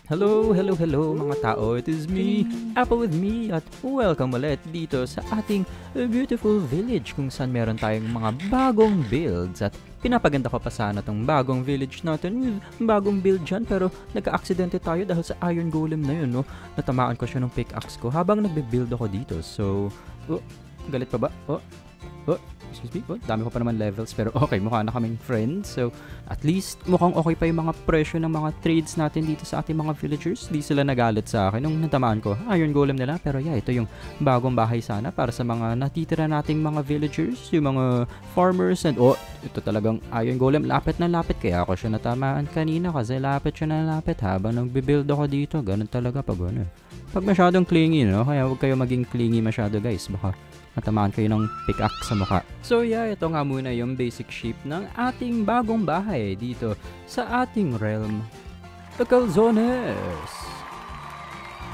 Hello mga tao. It is me, Apple with me, at welcome ulit dito sa ating beautiful village kung saan meron tayong mga bagong builds at pinapaganda ko pa sana tong bagong village natin with bagong build dyan pero nagka-aksidente tayo dahil sa iron golem na yun, no? Natamaan ko siya ng pickaxe ko habang nagbe-build ako dito. So, galit pa ba? Excuse me, dami ko pa naman levels pero okay, mukha na kaming friends. So, at least mukhang okay pa yung mga presyo ng mga trades natin dito sa ating mga villagers. Di sila nagalit sa akin nung natamaan ko iron golem nila. Pero yeah, ito yung bagong bahay sana para sa mga natitira nating mga villagers, yung mga farmers and ito talagang iron golem. Lapit na lapit kaya ako siya natamaan kanina kasi lapit siya na lapit habang nagbe-build ako dito. Ganun talaga pag ano. Pag masyadong clingy, no? Kaya huwag kayo maging clingy masyado, guys. Baka matamaan kayo ng pickaxe sa mukha. So yeah, ito nga muna yung basic shape ng ating bagong bahay dito sa ating realm, the Calzones.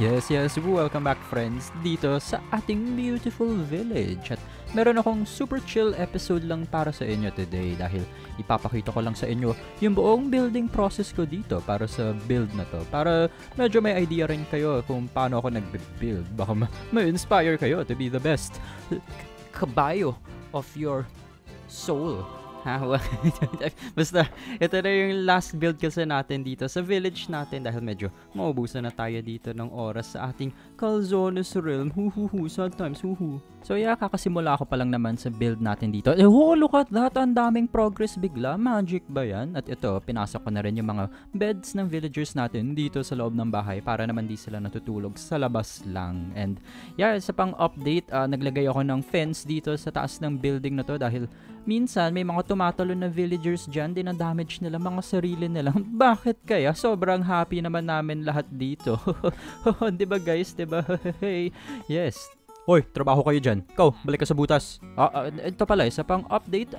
Yes, welcome back friends dito sa ating beautiful village. At meron akong super chill episode lang para sa inyo today dahil ipapakita ko lang sa inyo yung buong building process ko dito para sa build na to. Para medyo may idea rin kayo kung paano ako nag-build. Baka ma-inspire kayo to be the best kabayo of your soul. Basta, ito na yung last build kasi natin dito sa village natin dahil medyo maubusan na tayo dito ng oras sa ating Calzones realm. Sometimes, So yeah, kakasimula ko pa lang naman sa build natin dito. Look at that! Ang daming progress bigla. Magic ba yan? At ito, pinasok ko na rin yung mga beds ng villagers natin dito sa loob ng bahay para naman di sila natutulog sa labas lang. And yeah, sa pang update, naglagay ako ng fence dito sa taas ng building na to dahil minsan may mga tumatalo na villagers dyan, dinadamage nila mga sarili nila. Bakit kaya? Sobrang happy naman namin lahat dito. Diba guys? Diba? Hey, yes. Hoy, trabaho kayo dyan. Ikaw, balik ka sa butas. Ito pala, isa pang update.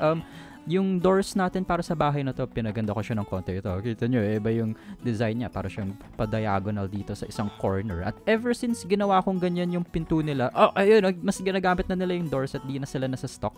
Yung doors natin para sa bahay na to, pinaganda ko siya ng konti. Ito, kita nyo, iba yung design niya. Para siyang pa-diagonal dito sa isang corner. At ever since ginawa kong ganyan yung pinto nila, ayun, mas ginagamit na nila yung doors at di na sila nasa stock.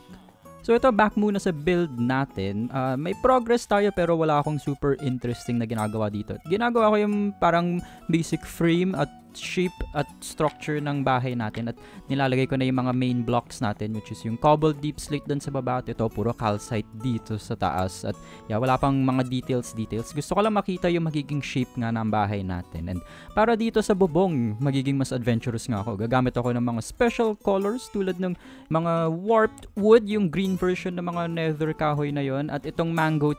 So ito, back muna sa build natin. May progress tayo pero wala akong super interesting na ginagawa dito. Ginagawa ko yung parang basic frame at shape at structure ng bahay natin at nilalagay ko na yung mga main blocks natin which is yung cobbled deep slate dun sa baba at ito puro calcite dito sa taas at yeah, wala pang mga details. Gusto ko lang makita yung magiging shape nga ng bahay natin and para dito sa bubong magiging mas adventurous nga ako. Gagamit ako ng mga special colors tulad ng mga warped wood, yung green version ng mga nether kahoy na yon at itong mangrove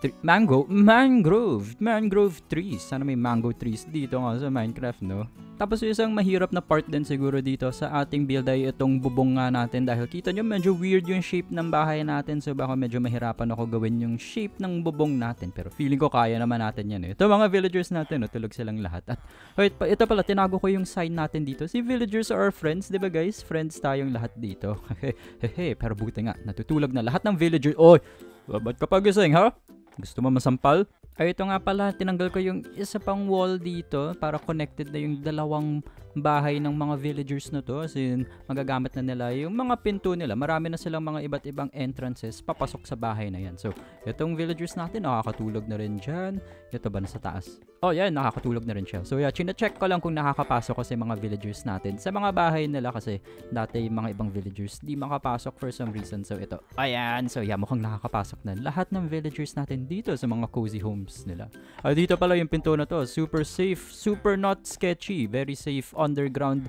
trees. Sana may mango trees dito nga sa Minecraft, no? Tapos yung isang mahirap na part din siguro dito sa ating build ay itong bubong nga natin dahil kita nyo medyo weird yung shape ng bahay natin so baka medyo mahirapan ako gawin yung shape ng bubong natin pero feeling ko kaya naman natin yan eh. Ito mga villagers natin, tulog silang lahat. At ito pala, tinago ko yung sign natin dito. Si villagers are our friends, diba guys? Friends tayong lahat dito. Pero buti nga, natutulog na lahat ng villagers. Ba't ka pa gising ha? Gusto mo masampal? Ay, ito nga pala, tinanggal ko yung isa pang wall dito para connected na yung dalawang bahay ng mga villagers na to. Kasi magagamit na nila yung mga pinto nila. Marami na silang mga iba't ibang entrances papasok sa bahay na yan. So, itong villagers natin, nakakatulog na rin dyan. Ito ba nasa taas? Yan, nakakatulog na rin siya. So, yeah, chine-check ko lang kung nakakapasok kasi mga villagers natin sa mga bahay nila kasi dati yung mga ibang villagers di makapasok for some reason. So, ito. Ayan. So, yeah, mukhang nakakapasok na lahat ng villagers natin dito sa mga cozy homes nila. Dito pala yung pinto na to. Super safe, super not sketchy. Very safe underground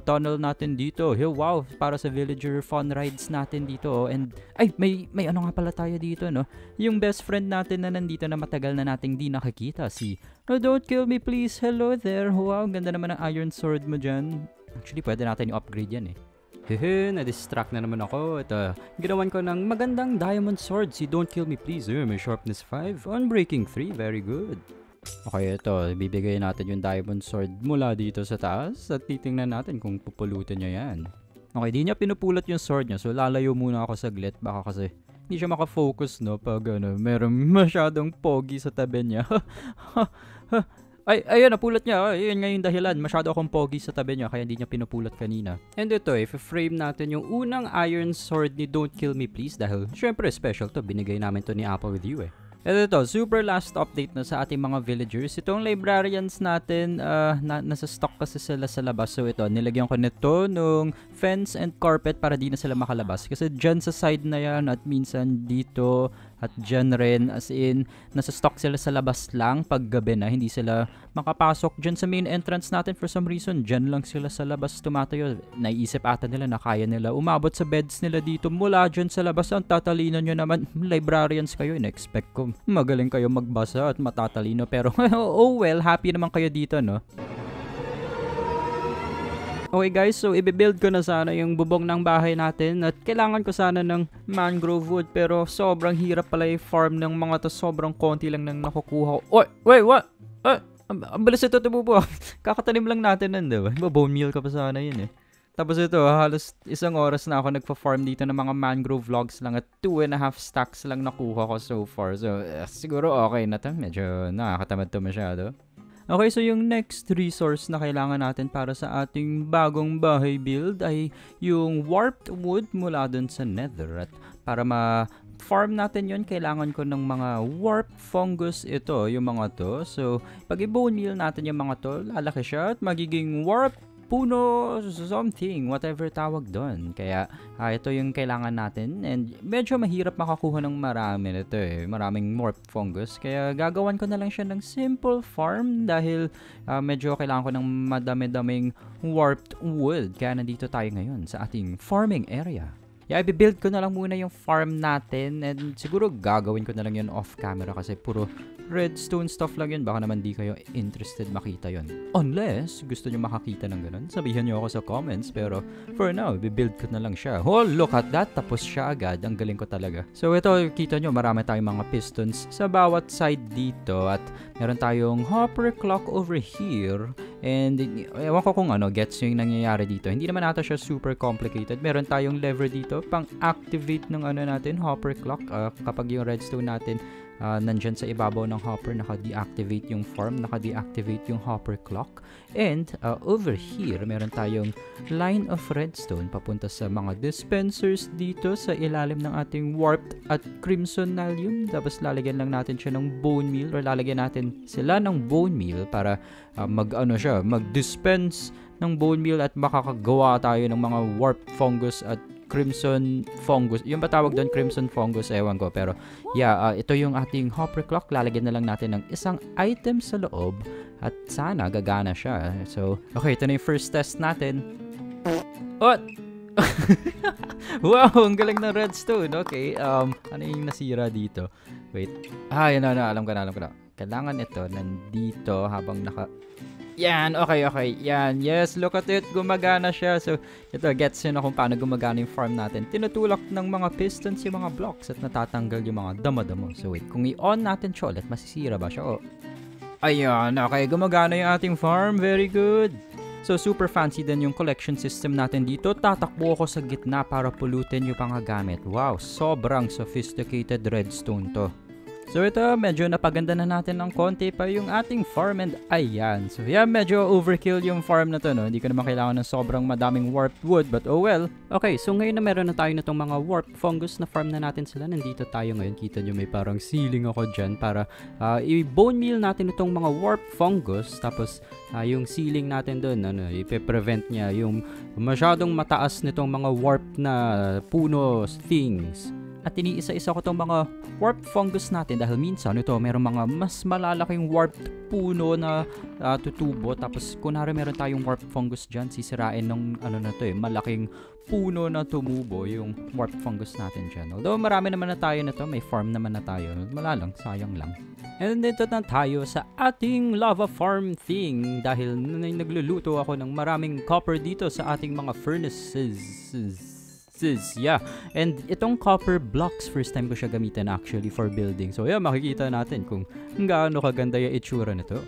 tunnel natin dito. Wow, para sa villager fun rides natin dito. And may ano nga pala tayo dito, no? Yung best friend natin na nandito na matagal na nating di nakikita, si Don't Kill Me Please. Hello there. Wow, ganda naman ng iron sword mo dyan. Actually, pwede natin i-upgrade yan eh. Na-distract na naman ako. Ito, ginawan ko ng magandang diamond sword si Don't Kill Me Please. May sharpness 5, unbreaking 3. Very good. Okay, ito. Bibigay natin yung diamond sword mula dito sa taas at titingnan natin kung pupulutin niya yan. Okay, di niya pinupulot yung sword niya. So, lalayo muna ako saglit. Baka kasi hindi siya makafocus, no? Pag meron masyadong pogi sa tabi niya. Ayun, napulot niya. Ayun nga yung dahilan. Masyado akong pogi sa tabi niya kaya hindi niya pinupulot kanina. And ito, if-frame natin yung unang iron sword ni Don't Kill Me Please dahil syempre special to. Binigay namin to ni Apple with you eh. Ito, super last update na sa ating mga villagers. Itong librarians natin, nasa stock kasi sila sa labas. So ito, nilagyan ko nito nung fence and carpet para di na sila makalabas. Kasi dyan sa side na yan at minsan dito at dyan rin, as in, nasa stock sila sa labas lang pag gabi na. Hindi sila makapasok dyan sa main entrance natin for some reason. Dyan lang sila sa labas tumatayo. Naiisip ata nila na kaya nila umabot sa beds nila dito mula dyan sa labas. Ang tatalino nyo naman, librarians kayo, in-expect ko magaling kayo magbasa at matatalino, pero oh well, happy naman kayo dito, no? Okay guys, so i-build ko na sana yung bubong ng bahay natin at kailangan ko sana ng mangrove wood, pero sobrang hirap pala i-farm ng mga to, sobrang konti lang nang nakukuha ko. Oy, wait, what? Ang bilis ito tububo. Kakatanim lang natin nun, diba? Bone meal ka pa sana yun eh. Tapos ito, halos 1 oras na ako nagpa-farm dito ng mga mangrove logs lang at 2.5 stacks lang nakuha ko so far. So, siguro okay na to. Medyo nakakatamad to masyado. Okay, so yung next resource na kailangan natin para sa ating bagong bahay build ay yung warped wood mula dun sa nether. At para ma-farm natin yon, kailangan ko ng mga warped fungus ito, yung mga to. So, pag i-bone meal natin yung mga to, lalaki siya at magiging warped puno something, whatever tawag doon. Kaya ito yung kailangan natin and medyo mahirap makakuha ng marami nito eh. Maraming warp fungus. Kaya gagawan ko na lang siya ng simple farm dahil medyo kailangan ko ng madami-daming warped wood. Kaya nandito tayo ngayon sa ating farming area. I-build ko na lang muna yung farm natin and siguro gagawin ko na lang yun off camera kasi puro redstone stuff lang yun. Baka naman di kayo interested makita yun. Unless gusto nyo makakita ng ganun, sabihin nyo ako sa comments. Pero for now, i-build ko na lang siya. Oh, look at that. Tapos siya agad. Ang galing ko talaga. So ito, kita nyo, marami tayong mga pistons sa bawat side dito. At meron tayong hopper clock over here. And ewan ko kung gets yung nangyayari dito. Hindi naman ata siya super complicated. Meron tayong lever dito pang activate ng natin, hopper clock. Kapag yung redstone natin nandyan sa ibabaw ng hopper, naka-deactivate yung farm, naka-deactivate yung hopper clock. And over here, meron tayong line of redstone papunta sa mga dispensers dito sa ilalim ng ating warped at crimson nalium. Tapos lalagyan lang natin siya ng bone meal, or lalagyan natin sila ng bone meal para mag-dispense ng bone meal at makakagawa tayo ng mga warped fungus at crimson fungus. Yung ba tawag doon? Crimson fungus, ewan ko. Pero yeah, ito yung ating hopper clock. Lalagyan na lang natin ng isang item sa loob at sana gagana siya. So, okay, ito na yung first test natin. Oh! Wow, ang galing ng redstone. Okay, ano yung nasira dito? Wait. Yan na, alam ko na. Kailangan ito nandito habang Yan, okay. Yan, yes, look at it. Gumagana siya. So, ito, gets yun na kung paano gumagana yung farm natin. Tinutulak ng mga pistons yung mga blocks at natatanggal yung mga damo-damo. So, wait, kung i-on natin siya ulit, masisira ba siya? Oh. Ayan, okay, gumagana yung ating farm. Very good. So, super fancy din yung collection system natin dito. Tatakbo ako sa gitna para pulutin yung pangagamit. Wow, sobrang sophisticated redstone to. So ito, medyo napaganda na natin ng konti pa yung ating farm and ayan. So yeah, medyo overkill yung farm na to, no? Hindi ko naman kailangan ng sobrang madaming warped wood, but oh well. Okay, so ngayon na meron na tayo na itong mga warped fungus na farm na natin sila. Nandito tayo ngayon. Kita nyo may parang ceiling ako dyan para i-bone meal natin itong mga warped fungus. Tapos yung ceiling natin doon, ipe-prevent niya yung masyadong mataas nitong mga warped na puno things. At iniisa-isa ko itong mga warped fungus natin dahil minsan ito mayroong mga mas malalaking warped puno na tutubo. Tapos kunwari meron tayong warped fungus dyan, sisirain ng malaking puno na tumubo yung warped fungus natin dyan. Although marami naman na tayo na to, may farm naman na tayo. Wala lang, sayang lang. And dito na tayo sa ating lava farm thing dahil nagluluto ako ng maraming copper dito sa ating mga furnaces. Yeah, and itong copper blocks, first time ko siya gamitin actually for building. So yeah, makikita natin kung gaano kaganda yung itsura nito.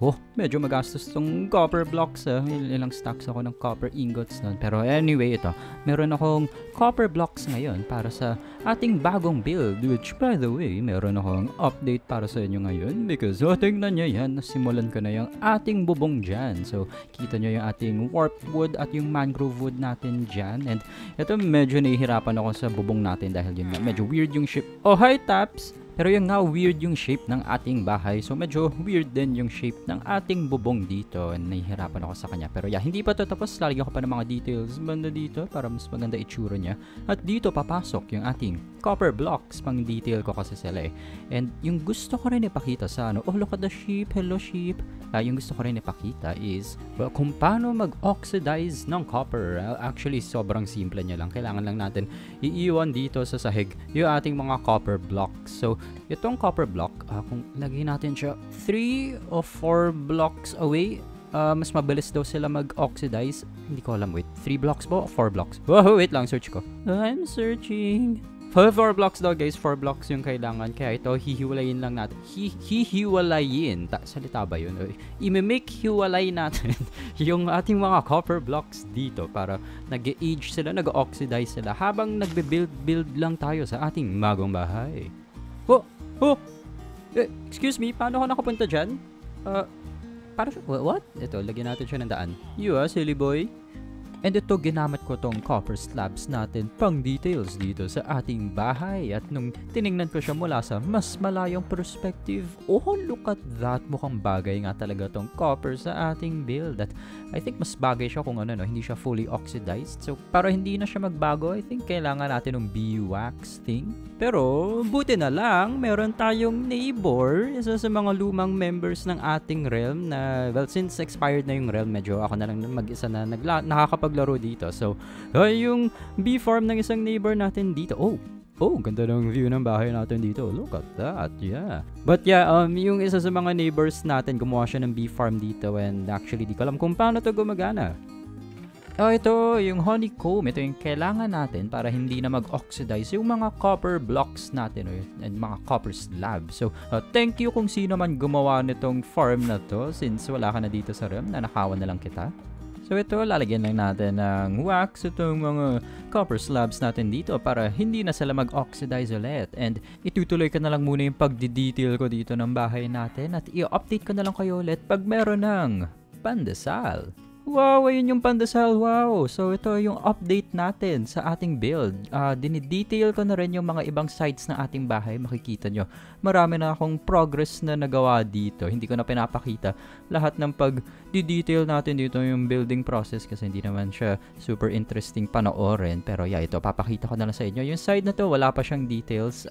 Oh, medyo magastos tong copper blocks. Ilang stacks ako ng copper ingots nun. Pero anyway, ito. Meron akong copper blocks ngayon para sa ating bagong build. Which, by the way, meron akong update para sa inyo ngayon. Because, tingnan nyo yan. Nasimulan ko na yung ating bubong dyan. So, kita nyo yung ating warped wood at yung mangrove wood natin dyan. And ito, medyo nahihirapan ako sa bubong natin dahil yun nga, medyo weird yung shape. Oh, hi, Taps! Pero yung nga, weird yung shape ng ating bahay. So medyo weird din yung shape ng ating bubong dito. Nahihirapan ako sa kanya. Pero yeah, hindi pa to tapos. Lalagyan ko pa ng mga details banda dito para mas maganda itsura niya. At dito papasok yung ating copper blocks. Pang detail ko kasi sila eh. And yung gusto ko rin ipakita sa ano, oh look at the sheep, hello sheep. Yung gusto ko rin ipakita is, well, kung paano mag-oxidize ng copper. Actually, sobrang simple niya lang. Kailangan lang natin iiwan dito sa sahig yung ating mga copper blocks. So, itong copper block, kung lagyan natin siya 3 or 4 blocks away, mas mabilis daw sila mag-oxidize. Hindi ko alam, wait. 3 blocks ba? 4 blocks? Oh, wait lang, search ko. I'm searching. 4 blocks daw guys, 4 blocks yung kailangan. Kaya ito, hihiwalayin lang natin. Hihiwalayin. Salita ba yun? I-make hiwalay natin yung ating mga copper blocks dito para nag-age sila, nag-oxidize sila habang nagbe-build lang tayo sa ating bagong bahay. Excuse me, paano ako nakapunta dyan? What? Ito, lagyan natin siya ng daan. You silly boy. And ito, ginamit ko tong copper slabs natin pang details dito sa ating bahay. At nung tiningnan ko siya mula sa mas malayong perspective, oh, look at that. Mukhang bagay nga talaga tong copper sa ating build. At I think mas bagay siya kung ano, no, hindi siya fully oxidized. So, para hindi na siya magbago, I think kailangan natin ng beeswax thing. Pero, buti na lang, meron tayong neighbor, isa sa mga lumang members ng ating realm na, well, since expired na yung realm, medyo ako na lang mag-isa na nakakapaglaro dito. So, yung bee farm ng isang neighbor natin dito. Oh, ganda ng view ng bahay natin dito. Look at that, yeah. But yeah, yung isa sa mga neighbors natin, gumawa siya ng bee farm dito and actually di ko alam kung paano to gumagana. Ito, yung honeycomb. Ito yung kailangan natin para hindi na mag-oxidize yung mga copper blocks natin and mga copper slabs. So, thank you kung sino man gumawa nitong farm na to since wala ka na dito sa realm, nanakawan na lang kita. So ito, lalagyan lang natin ng wax itong mga copper slabs natin dito para hindi na sila mag-oxidize ulit. And itutuloy ko na lang muna yung pagdi-detail ko dito ng bahay natin at i-update ko na lang kayo ulit pag meron ng pandesal. Wow, ayun yung pandesal, wow! So ito yung update natin sa ating build. Dinidetail ko na rin yung mga ibang sides ng ating bahay, makikita nyo. Marami na akong progress na nagawa dito. Hindi ko na pinapakita lahat ng pag-detail natin dito yung building process kasi hindi naman siya super interesting panoorin. Pero yeah, ito, papakita ko na lang sa inyo. Yung side na to, wala pa siyang details.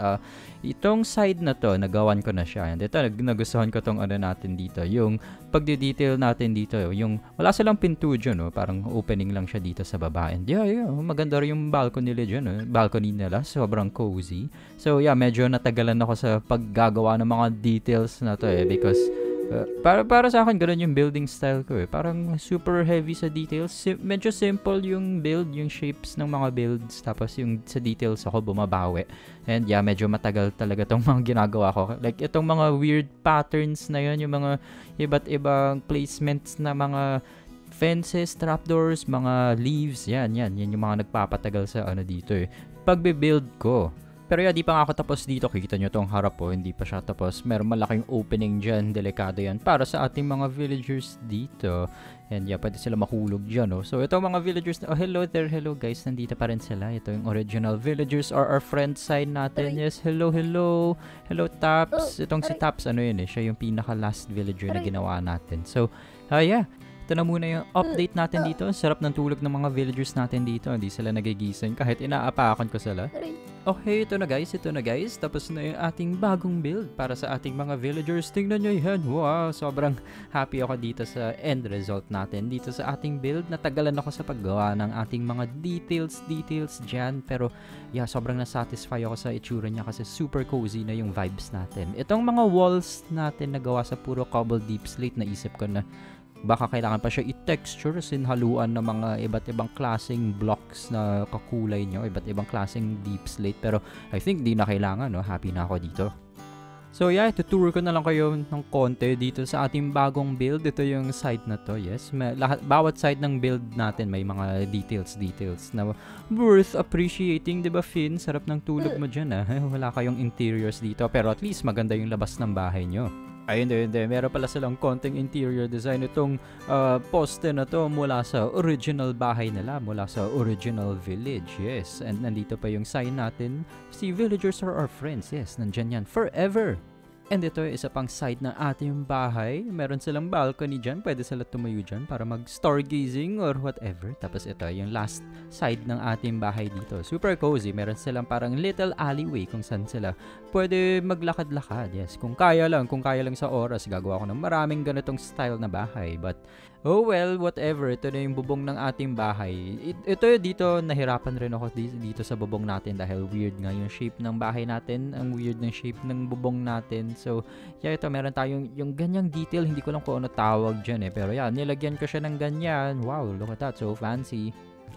Itong side na to, nagawan ko na siya. And ito, nagustuhan ko tong ano natin dito. Yung pag-detail natin dito, yung wala silang pinto dyan, no? Parang opening lang siya dito sa baba. And yeah, maganda rin yung balcony nila dyan, no? Balcony nila, sobrang cozy. So yeah, medyo natagalan ako sa paggagawa ng mga details na to because para sa akin, ganun yung building style ko Parang super heavy sa details. Medyo simple yung build, yung shapes ng mga builds. Tapos yung sa details ako bumabawi. And yeah, medyo matagal talaga tong mga ginagawa ko. Like itong mga weird patterns na yun, yung mga iba't ibang placements na mga fences, trapdoors, mga leaves. Yan yung mga nagpapatagal sa ano dito pagbe-build ko. Pero yeah, di pa nga ako tapos dito. Kikita nyo tong harap hindi pa siya tapos. Meron malaking opening dyan. Delikado yan para sa ating mga villagers dito. And yeah, pwede sila mahulog dyan, So, ito mga villagers. Hello there. Hello guys. Nandito pa rin sila. Ito yung original villagers or our friend sign natin. Yes, hello. Hello, Taps. Itong si Taps, siya yung pinaka-last villager na ginawa natin. So, yeah. Ito na muna yung update natin dito. Sarap ng tulog ng mga villagers natin dito. Hindi sila nagigising kahit inaapakan ko sila. Okay, ito na guys. Tapos na yung ating bagong build para sa ating mga villagers. Tingnan nyo yan. Wow, sobrang happy ako dito sa end result natin. Dito sa ating build, natagalan ako sa paggawa ng ating mga details dyan. Pero yeah, sobrang nasatisfy ako sa itsura niya kasi super cozy na yung vibes natin. Itong mga walls natin nagawa sa puro cobble deep slate, naisip ko na baka kailangan pa siya i-texture haluan ng mga iba't ibang klaseng blocks na kakulay nyo, iba't ibang klaseng deep slate. Pero I think di na kailangan, happy na ako dito. So yeah, tuturo ko na lang kayo ng konti dito sa ating bagong build. Ito yung side na to, yes. Bawat side ng build natin may mga details na worth appreciating, diba Finn? Sarap ng tulog mo dyan, Wala kayong interiors dito, pero at least maganda yung labas ng bahay nyo. Ay, hindi. Meron pala silang konting interior design. Itong poste na to mula sa original bahay nila, mula sa original village. Yes, and nandito pa yung sign natin. Si villagers are our friends. Yes, nandyan yan. Forever! And ito yung isa pang side ng ating bahay. Meron silang balcony dyan. Pwede sila tumayo dyan para mag-stargazing or whatever. Tapos ito yung last side ng ating bahay dito. Super cozy. Meron silang parang little alleyway kung saan sila pwede maglakad-lakad. Yes, kung kaya lang sa oras, gagawa ko ng maraming ganitong style na bahay. But oh well, whatever. Ito na yung bubong ng ating bahay. Ito dito, nahirapan rin ako dito sa bubong natin dahil weird nga yung shape ng bahay natin. Ang weird ng shape ng bubong natin. So, yeah, ito, meron tayong yung ganyang detail. Hindi ko lang kung ano tawag dyan eh. Pero yeah, nilagyan ko siya ng ganyan. Wow, look at that. So fancy.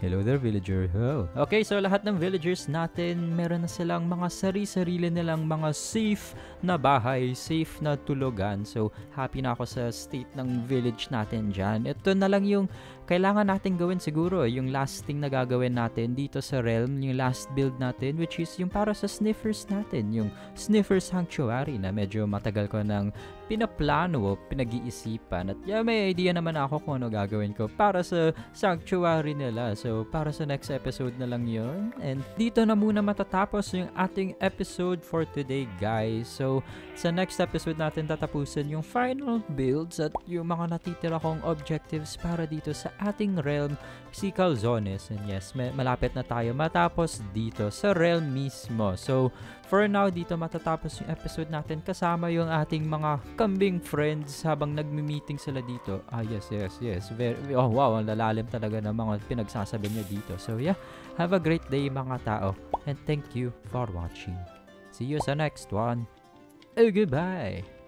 Hello there, villager. Oh. Okay, so lahat ng villagers natin, meron na silang mga sarili nilang mga safe na bahay, safe na tulugan. So, happy na ako sa state ng village natin dyan. Ito na lang yung kailangan natin gawin siguro. Yung last thing na gagawin natin dito sa realm, yung last build natin, which is yung para sa sniffers natin. Yung sniffer sanctuary na medyo matagal ko nang pinaplano o pinag-iisipan. At yeah, may idea naman ako kung ano gagawin ko para sa sanctuary nila. So, para sa next episode na lang yun. And dito na muna matatapos yung ating episode for today, guys. So, sa next episode natin tatapusin yung final builds at yung mga natitira kong objectives para dito sa ating realm, si Calzones. And yes, malapit na tayo matapos dito sa realm mismo. So, for now, dito matatapos yung episode natin kasama yung ating mga kambing friends habang nagmi-meeting sila dito. Yes. Oh, wow, ang lalalim talaga ng mga pinagsasabi niya dito. So, yeah, have a great day mga tao. And thank you for watching. See you sa next one. Goodbye!